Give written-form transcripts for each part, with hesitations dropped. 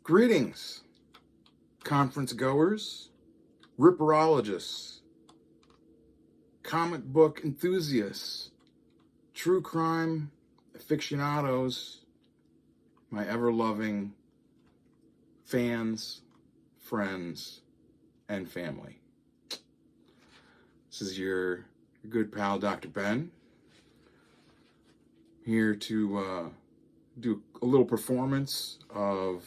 Greetings, conference goers, ripperologists, comic book enthusiasts, true crime aficionados, my ever-loving fans, friends, and family. This is your good pal, Dr. Ben, here to do a little performance of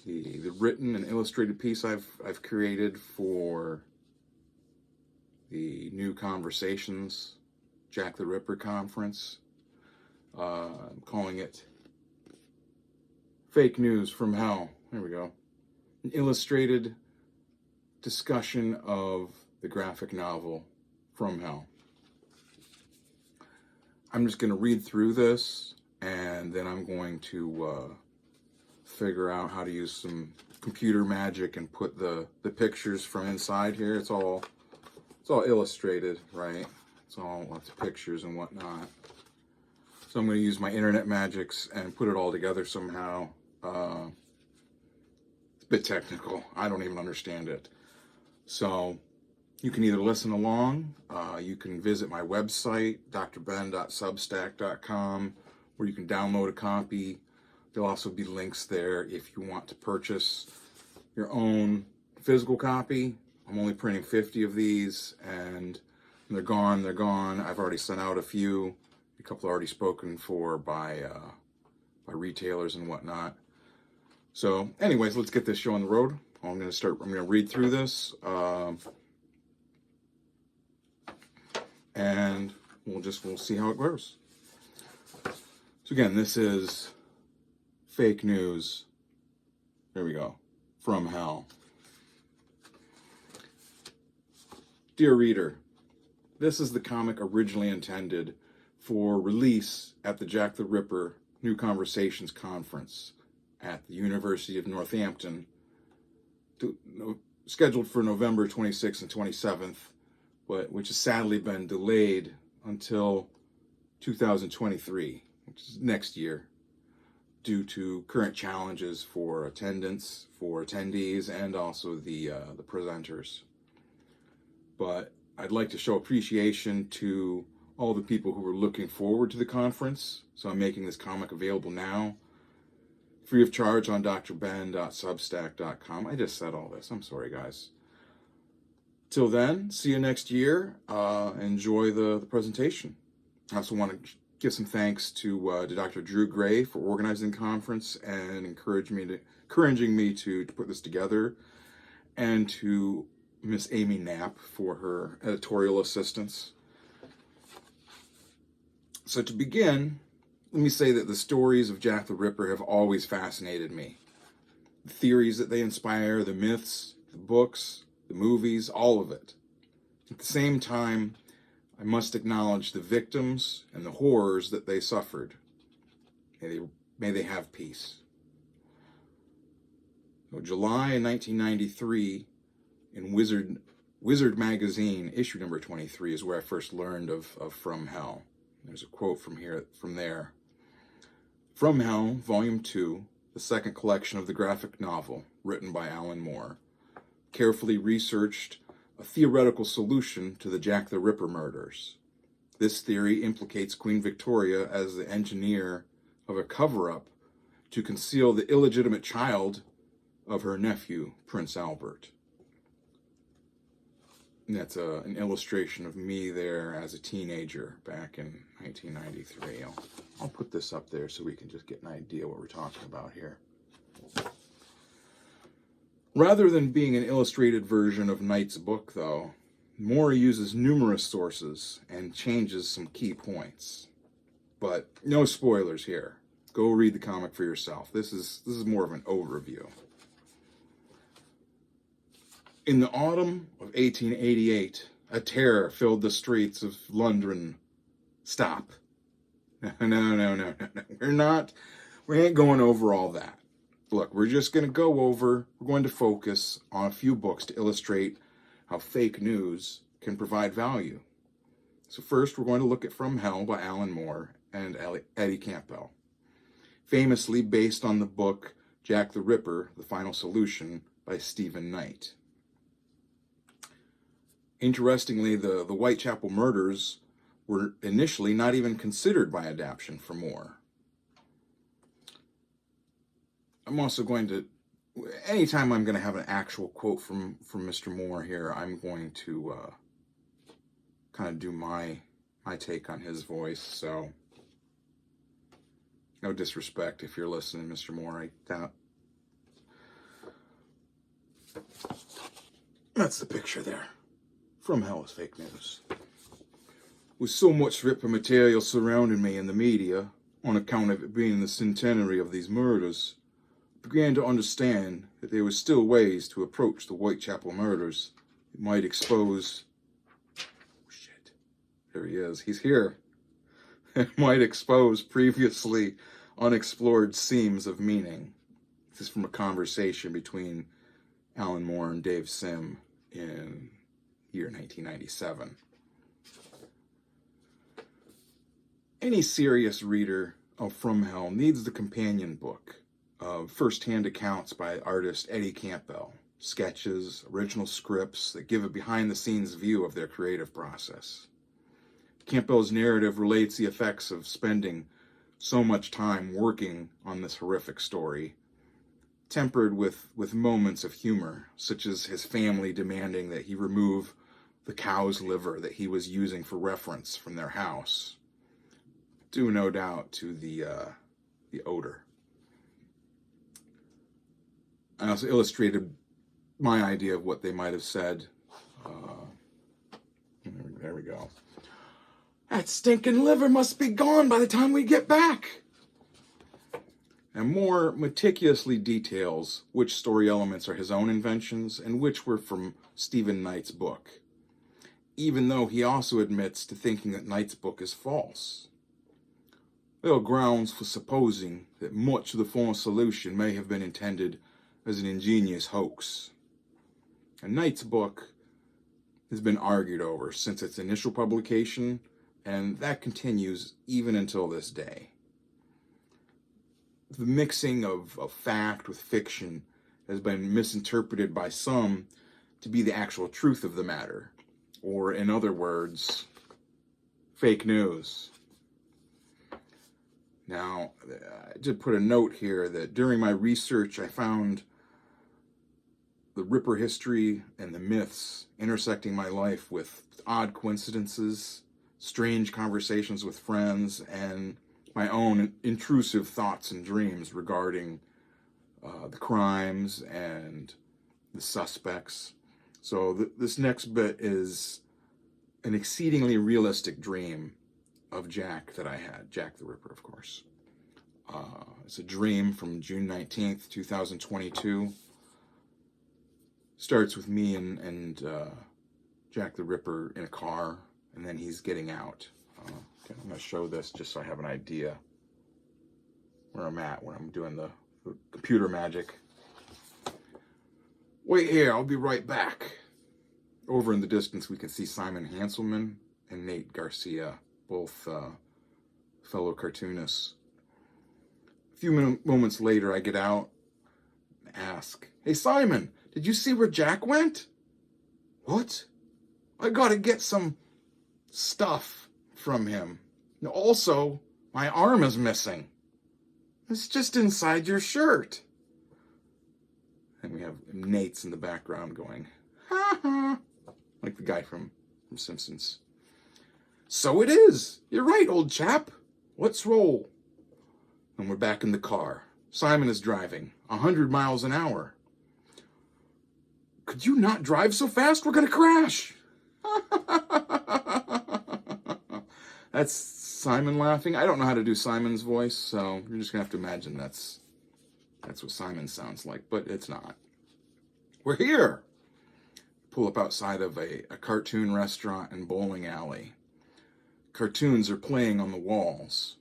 the written and illustrated piece I've created for the New Conversations Jack the Ripper conference. I'm calling it Fake News from Hell. There we go. An illustrated discussion of the graphic novel From Hell. I'm just going to read through this, and then I'm going to figure out how to use some computer magic and put the pictures from inside here. It's all illustrated, right? It's all lots of pictures and whatnot. So I'm going to use my internet magics and put it all together somehow. It's a bit technical. I don't even understand it. So you can either listen along, you can visit my website, drben.substack.com, where you can download a copy. There'll also be links there if you want to purchase your own physical copy. I'm only printing 50 of these, and when they're gone, they're gone. I've already sent out a few. A couple are already spoken for by retailers and whatnot. So anyways, let's get this show on the road. I'm going to read through this, and we'll see how it goes. So again, this is Fake News. There we go. From Hell. Dear reader, this is the comic originally intended for release at the Jack the Ripper New Conversations Conference at the University of Northampton, scheduled for November 26th and 27th, but which has sadly been delayed until 2023, which is next year, due to current challenges for attendance, for attendees, and also the presenters. But I'd like to show appreciation to all the people who were looking forward to the conference, so I'm making this comic available now, free of charge on drben.substack.com. I just said all this. I'm sorry, guys. Till then, see you next year. Enjoy the presentation. I also want to give some thanks to Dr. Drew Gray for organizing the conference and encouraging me to put this together, and to Miss Amy Knapp for her editorial assistance. So to begin, let me say that the stories of Jack the Ripper have always fascinated me. The theories that they inspire, the myths, the books, the movies, all of it. At the same time, I must acknowledge the victims and the horrors that they suffered. May they have peace. So July 1993, in Wizard magazine, issue number 23, is where I first learned of From Hell. There's a quote from there. From Hell, Volume 2, the second collection of the graphic novel, written by Alan Moore, carefully researched a theoretical solution to the Jack the Ripper murders. This theory implicates Queen Victoria as the engineer of a cover-up to conceal the illegitimate child of her nephew, Prince Albert. And that's an illustration of me there as a teenager back in 1993. I'll put this up there so we can just get an idea what we're talking about here. Rather than being an illustrated version of Knight's book, though, Moore uses numerous sources and changes some key points. But no spoilers here. Go read the comic for yourself. This is more of an overview. In the autumn of 1888, a terror filled the streets of London. Stop. No. We ain't going over all that. Look, we're going to focus on a few books to illustrate how fake news can provide value. So first, we're going to look at From Hell by Alan Moore and Eddie Campbell, famously based on the book Jack the Ripper, The Final Solution by Stephen Knight. Interestingly, the Whitechapel murders were initially not even considered by adaptation for Moore. I'm also going to, anytime I'm going to have an actual quote from Mr. Moore here, I'm going to kind of do my take on his voice. So, no disrespect if you're listening, Mr. Moore. That's the picture there. From Hell is Fake News. With so much Ripper material surrounding me in the media, on account of it being the centenary of these murders, I began to understand that there were still ways to approach the Whitechapel murders that might expose... Oh, shit. There he is. He's here. It might expose previously unexplored seams of meaning. This is from a conversation between Alan Moore and Dave Sim in year 1997. Any serious reader of From Hell needs the companion book of first-hand accounts by artist Eddie Campbell, sketches, original scripts that give a behind-the-scenes view of their creative process. Campbell's narrative relates the effects of spending so much time working on this horrific story, tempered with moments of humor, such as his family demanding that he remove the cow's liver that he was using for reference from their house, due no doubt to the odor. I also illustrated my idea of what they might have said. There we go. That stinking liver must be gone by the time we get back. And Moore meticulously details which story elements are his own inventions and which were from Stephen Knight's book, even though he also admits to thinking that Knight's book is false. There are grounds for supposing that much of the Final Solution may have been intended as an ingenious hoax. And Knight's book has been argued over since its initial publication, and that continues even until this day. The mixing of fact with fiction has been misinterpreted by some to be the actual truth of the matter, or in other words, fake news. Now, I did put a note here that during my research I found the Ripper history and the myths intersecting my life with odd coincidences, strange conversations with friends, and my own intrusive thoughts and dreams regarding the crimes and the suspects. So this next bit is an exceedingly realistic dream of Jack that I had, Jack the Ripper, of course. It's a dream from June 19th, 2022. Starts with me and Jack the Ripper in a car, and then he's getting out. Okay, I'm going to show this just so I have an idea where I'm at when I'm doing the computer magic. Wait here, I'll be right back. Over in the distance, we can see Simon Hanselman and Nate Garcia, both fellow cartoonists. A few moments later, I get out and ask, "Hey, Simon, did you see where Jack went?" "What?" "I gotta get some stuff from him. Also, my arm is missing." "It's just inside your shirt." And we have Nate's in the background going, "Ha ha," like the guy from Simpsons. "So it is. You're right, old chap. Let's roll." And we're back in the car. Simon is driving 100 miles an hour. "Could you not drive so fast? We're going to crash." That's Simon laughing. I don't know how to do Simon's voice, so you're just going to have to imagine that's what Simon sounds like, but it's not. We're here. Pull up outside of a cartoon restaurant and bowling alley. Cartoons are playing on the walls.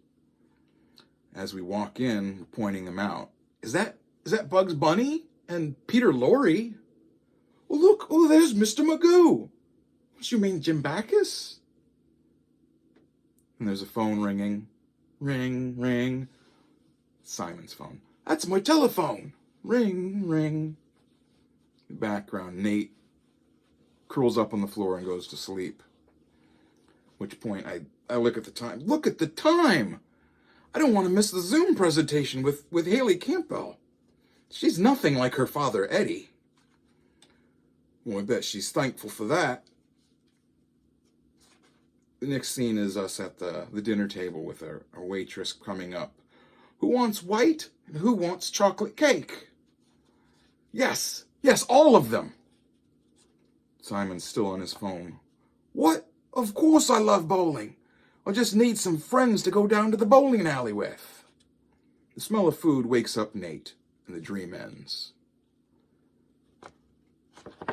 As we walk in, we're pointing them out. Is that Bugs Bunny and Peter Lorre? "Oh, look, there's Mr. Magoo." "What, you mean Jim Backus?" And there's a phone ringing. Ring, ring. Simon's phone. That's my telephone. Ring, ring. In the background, Nate curls up on the floor and goes to sleep. At which point I look at the time. Look at the time! I don't want to miss the Zoom presentation with Haley Campbell. She's nothing like her father, Eddie. Well, I bet she's thankful for that. The next scene is us at the dinner table with our waitress coming up. Who wants white and who wants chocolate cake? Yes, all of them. Simon's still on his phone. What? Of course I love bowling. I just need some friends to go down to the bowling alley with. The smell of food wakes up Nate, and the dream ends.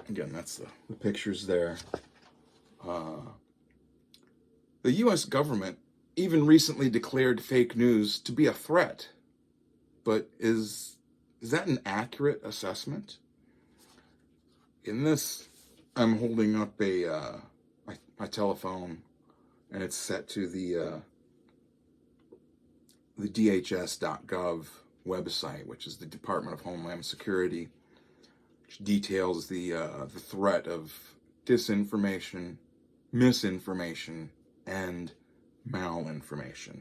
Again, that's the pictures there. The U.S. government even recently declared fake news to be a threat. But is that an accurate assessment? In this, I'm holding up my telephone, and it's set to the DHS.gov website, which is the Department of Homeland Security, which details the threat of disinformation, misinformation, and malinformation.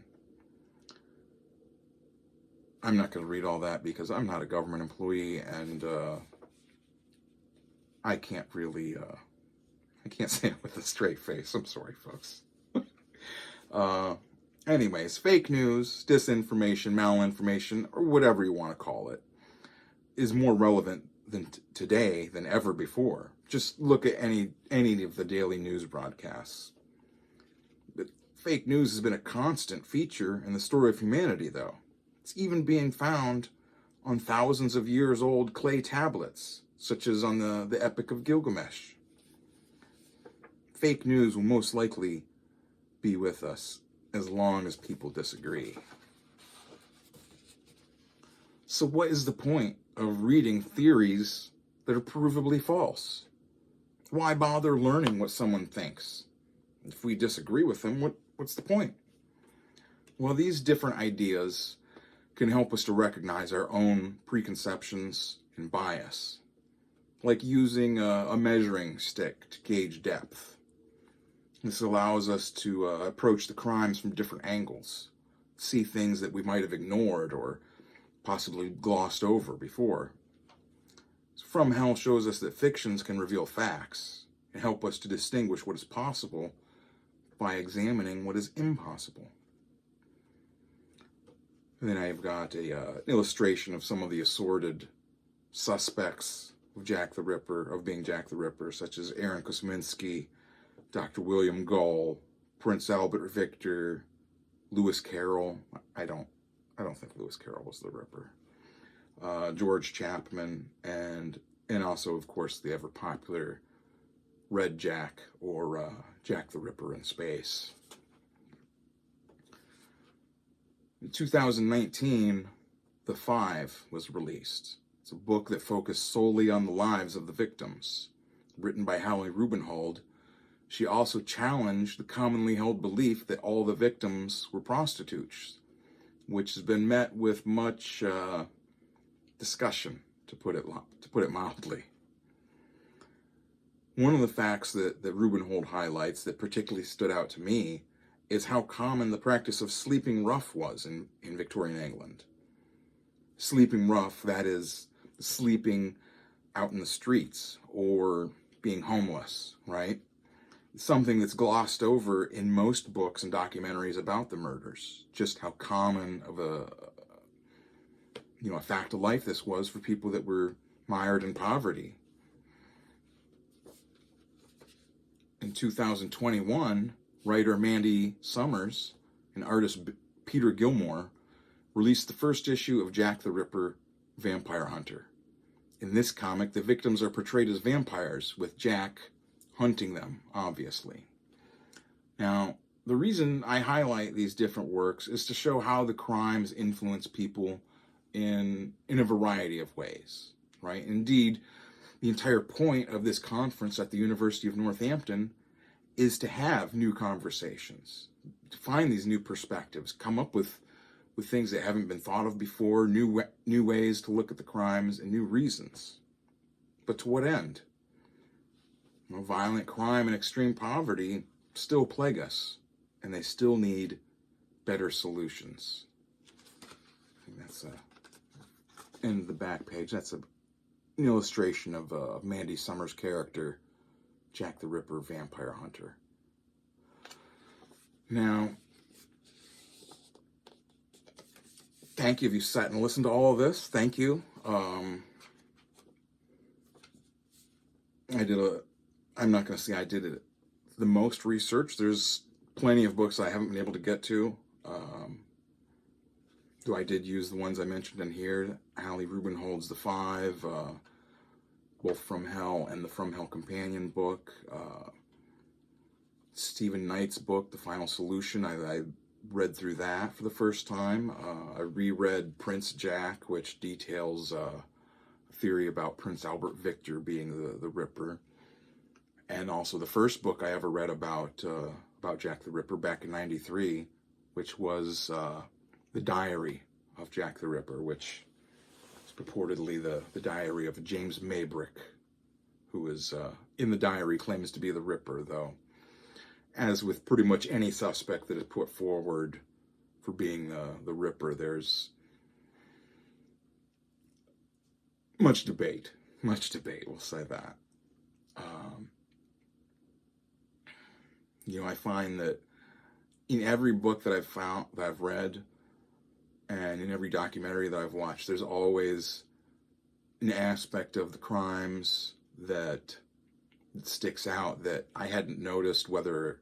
I'm not going to read all that because I'm not a government employee, and I can't really, I can't say it with a straight face. I'm sorry, folks. Anyways, fake news, disinformation, malinformation, or whatever you want to call it, is more relevant today than ever before. Just look at any of the daily news broadcasts. But fake news has been a constant feature in the story of humanity, though. It's even being found on thousands of years old clay tablets, such as on the Epic of Gilgamesh. Fake news will most likely be with us as long as people disagree. So what is the point of reading theories that are provably false? Why bother learning what someone thinks? If we disagree with them, what's the point? Well, these different ideas can help us to recognize our own preconceptions and bias, like using a measuring stick to gauge depth. This allows us to approach the crimes from different angles, see things that we might have ignored or possibly glossed over before. From Hell shows us that fictions can reveal facts and help us to distinguish what is possible by examining what is impossible. And then I've got an illustration of some of the assorted suspects of being Jack the Ripper, such as Aaron Kosminski, Dr. William Gull, Prince Albert Victor, Lewis Carroll. I don't think Lewis Carroll was the Ripper. George Chapman, and also, of course, the ever popular Red Jack, or Jack the Ripper in space. In 2019, The Five was released. It's a book that focused solely on the lives of the victims. Written by Hallie Rubenhold, she also challenged the commonly held belief that all the victims were prostitutes, which has been met with much discussion, to put it mildly. One of the facts that Rubenhold highlights that particularly stood out to me is how common the practice of sleeping rough was in Victorian England. Sleeping rough, that is, sleeping out in the streets or being homeless, right? Something that's glossed over in most books and documentaries about the murders. Just how common of a fact of life this was for people that were mired in poverty. In 2021, writer Mandy Summers and artist Peter Gilmore released the first issue of Jack the Ripper, Vampire Hunter. In this comic, the victims are portrayed as vampires, with Jack hunting them, obviously. Now, the reason I highlight these different works is to show how the crimes influence people in a variety of ways, right? Indeed, the entire point of this conference at the University of Northampton is to have new conversations, to find these new perspectives, come up with with things that haven't been thought of before, new ways to look at the crimes, and new reasons. But to what end? Well, violent crime and extreme poverty still plague us, and they still need better solutions. I think that's end of the back page. That's an illustration of Mandy Summers' character, Jack the Ripper, vampire hunter. Now, thank you if you sat and listened to all of this. Thank you. I'm not going to say I did it the most research. There's plenty of books I haven't been able to get to. Though I did use the ones I mentioned in here. Hallie Rubenhold's The Five, both From Hell and the From Hell Companion book. Stephen Knight's book, The Final Solution. I read through that for the first time. I reread Prince Jack, which details a theory about Prince Albert Victor being the Ripper. And also the first book I ever read about Jack the Ripper back in '93, which was The Diary of Jack the Ripper, which is purportedly the diary of James Maybrick, who is in the diary claims to be the Ripper, though, as with pretty much any suspect that is put forward for being the Ripper, there's much debate, we'll say that. I find that in every book that I've read, and in every documentary that I've watched, there's always an aspect of the crimes that sticks out that I hadn't noticed, whether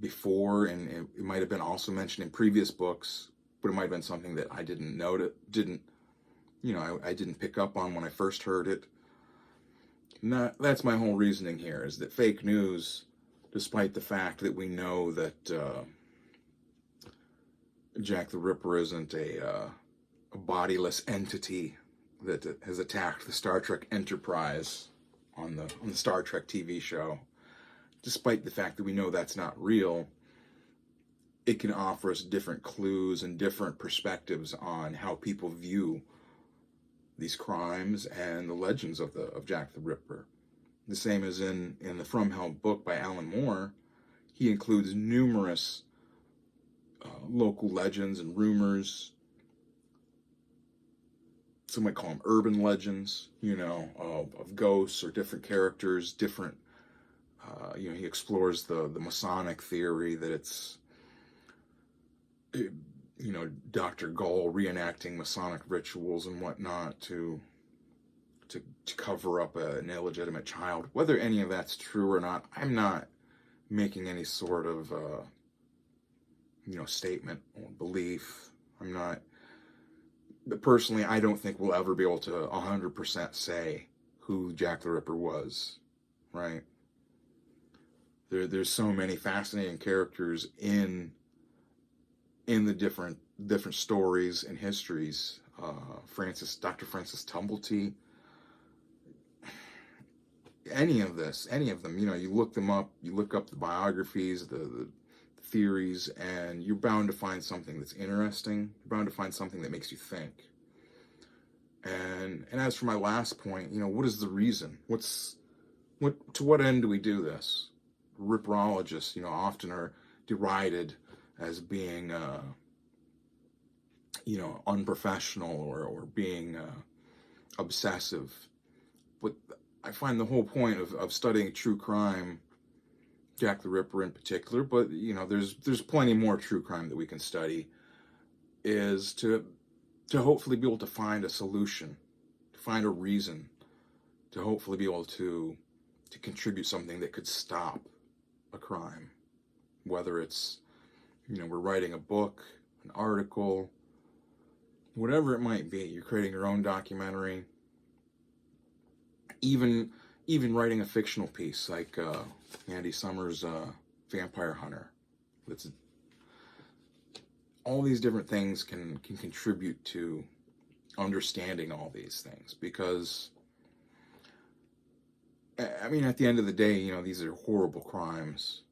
before, and it might have been also mentioned in previous books, but it might have been something that I didn't notice, I didn't pick up on when I first heard it. And that's my whole reasoning here, is that fake news, despite the fact that we know that Jack the Ripper isn't a bodiless entity that has attacked the Star Trek Enterprise on the Star Trek TV show, despite the fact that we know that's not real, it can offer us different clues and different perspectives on how people view these crimes and the legends of Jack the Ripper. The same as in the From Hell book by Alan Moore, he includes numerous local legends and rumors. Some might call them urban legends, of ghosts or different characters, different, he explores the Masonic theory that it's, Dr. Gull reenacting Masonic rituals and whatnot to cover up an illegitimate child. Whether any of that's true or not, I'm not making any sort of, statement or belief. I'm not, but personally, I don't think we'll ever be able to 100% say who Jack the Ripper was, right? There's so many fascinating characters in the different stories and histories. Dr. Francis Tumblety, any of them, you look them up, you look up the biographies, the theories, and you're bound to find something that's interesting. You're bound to find something that makes you think. And as for my last point, what is the reason? To what end do we do this? Ripperologists, often are derided as being, unprofessional or being obsessive. But I find the whole point of studying true crime, Jack the Ripper in particular, but there's plenty more true crime that we can study, is to hopefully be able to find a solution, to find a reason, to hopefully be able to contribute something that could stop a crime. Whether it's, we're writing a book, an article, whatever it might be, you're creating your own documentary, even writing a fictional piece like Mandy Summers' Vampire Hunter. All these different things can contribute to understanding all these things, because at the end of the day, these are horrible crimes.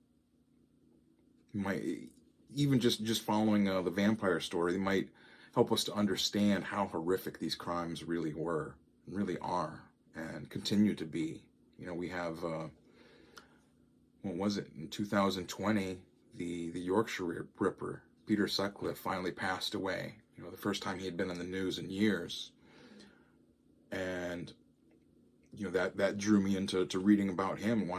even just following the vampire story, they might help us to understand how horrific these crimes really were, really are, and continue to be. We have, what was it, in 2020, the Yorkshire Ripper, Peter Sutcliffe, finally passed away. The first time he had been in the news in years. And, that drew me into reading about him,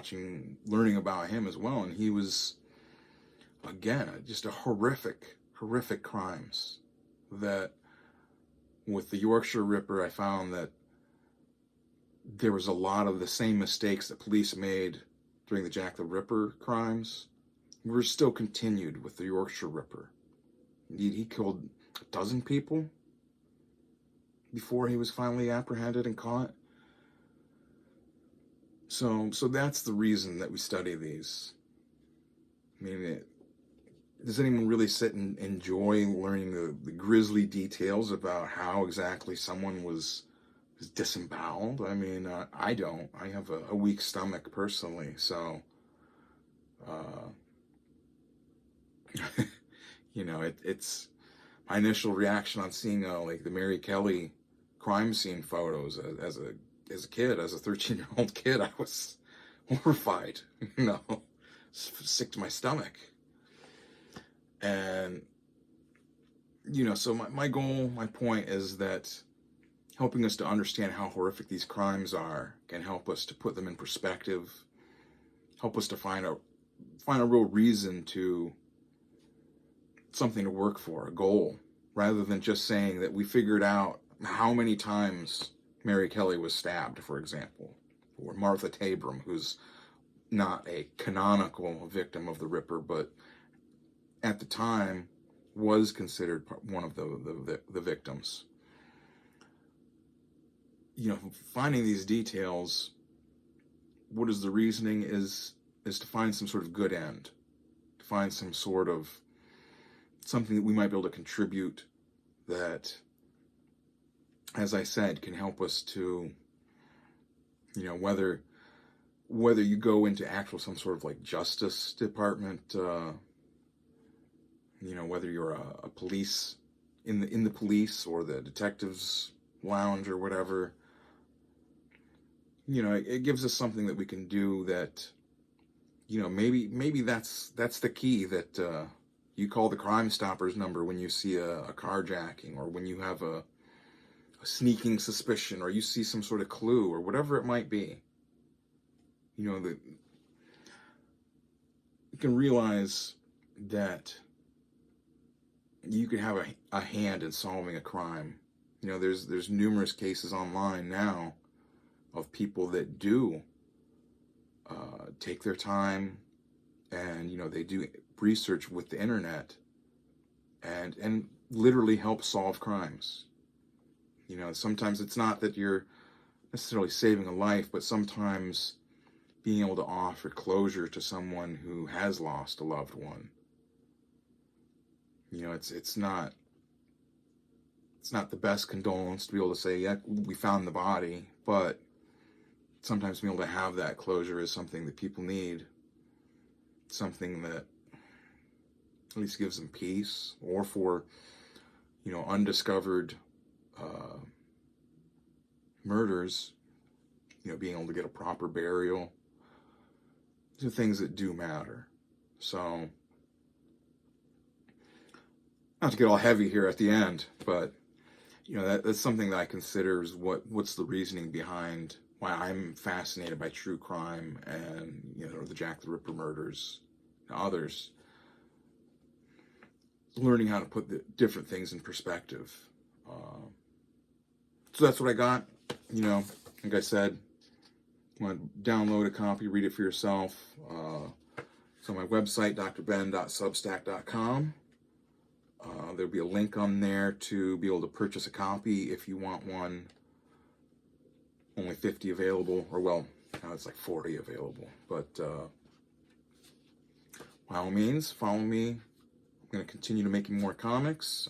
learning about him as well. And he was, again, just a horrific crimes. That with the Yorkshire Ripper, I found that there was a lot of the same mistakes that police made during the Jack the Ripper crimes were still continued with the Yorkshire Ripper. Indeed, he killed a dozen people before he was finally apprehended and caught. So that's the reason that we study these. I mean, does anyone really sit and enjoy learning the grisly details about how exactly someone was disemboweled? I mean, I don't. I have a weak stomach personally, so it's my initial reaction on seeing like the Mary Kelly crime scene photos as a kid, as a 13-year-old kid. I was horrified, sick to my stomach. And so my goal, my point is that helping us to understand how horrific these crimes are can help us to put them in perspective, help us to find a real reason to something to work for, a goal, rather than just saying that we figured out how many times Mary Kelly was stabbed, for example, or Martha Tabram, who's not a canonical victim of the Ripper, but at the time was considered one of the victims. Finding these details, what is the reasoning is to find some sort of good end, to find some sort of something that we might be able to contribute that, as I said, can help us to, whether you go into actual some sort of like justice department, whether you're a police in the police or the detectives lounge or whatever, it gives us something that we can do that, maybe that's the key, that you call the Crime Stoppers number when you see a carjacking, or when you have a sneaking suspicion, or you see some sort of clue, or whatever it might be. You can realize that you can have a hand in solving a crime. There's numerous cases online now of people that do take their time, and they do research with the internet and literally help solve crimes. Sometimes it's not that you're necessarily saving a life, but sometimes being able to offer closure to someone who has lost a loved one. It's not the best condolence to be able to say, yeah, we found the body, but sometimes being able to have that closure is something that people need, something that at least gives them peace, or for, undiscovered murders, being able to get a proper burial. These are things that do matter. So, not to get all heavy here at the end, but that's something that I consider is what's the reasoning behind why I'm fascinated by true crime and the Jack the Ripper murders and others. Learning how to put the different things in perspective. So that's what I got. Like I said, you want to download a copy, read it for yourself. It's on my website, drben.substack.com. There'll be a link on there to be able to purchase a copy if you want one. Only 50 available, or well, now it's like 40 available. But by all means, follow me. I'm going to continue to making more comics.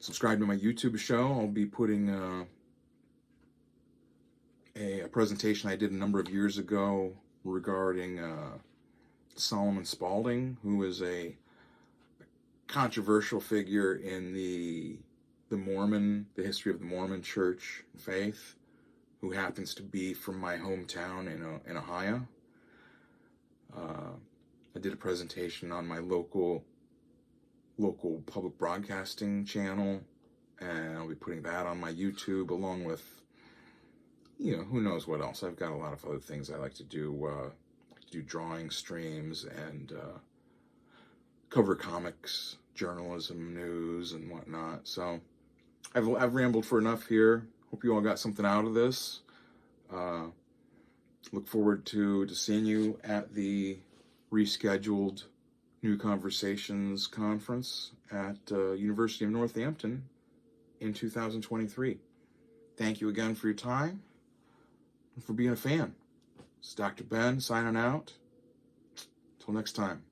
Subscribe to my YouTube show. I'll be putting a presentation I did a number of years ago regarding Solomon Spaulding, who is a controversial figure in the history of the Mormon church faith, who happens to be from my hometown in Ohio. I did a presentation on my local public broadcasting channel, and I'll be putting that on my YouTube, along with, who knows what else. I've got a lot of other things I like to do. Do drawing streams and cover comics, journalism, news, and whatnot. So I've rambled for enough here. Hope you all got something out of this. Look forward to seeing you at the rescheduled New Conversations conference at University of Northampton in 2023. Thank you again for your time and for being a fan. It's Dr. Ben signing out. Until next time.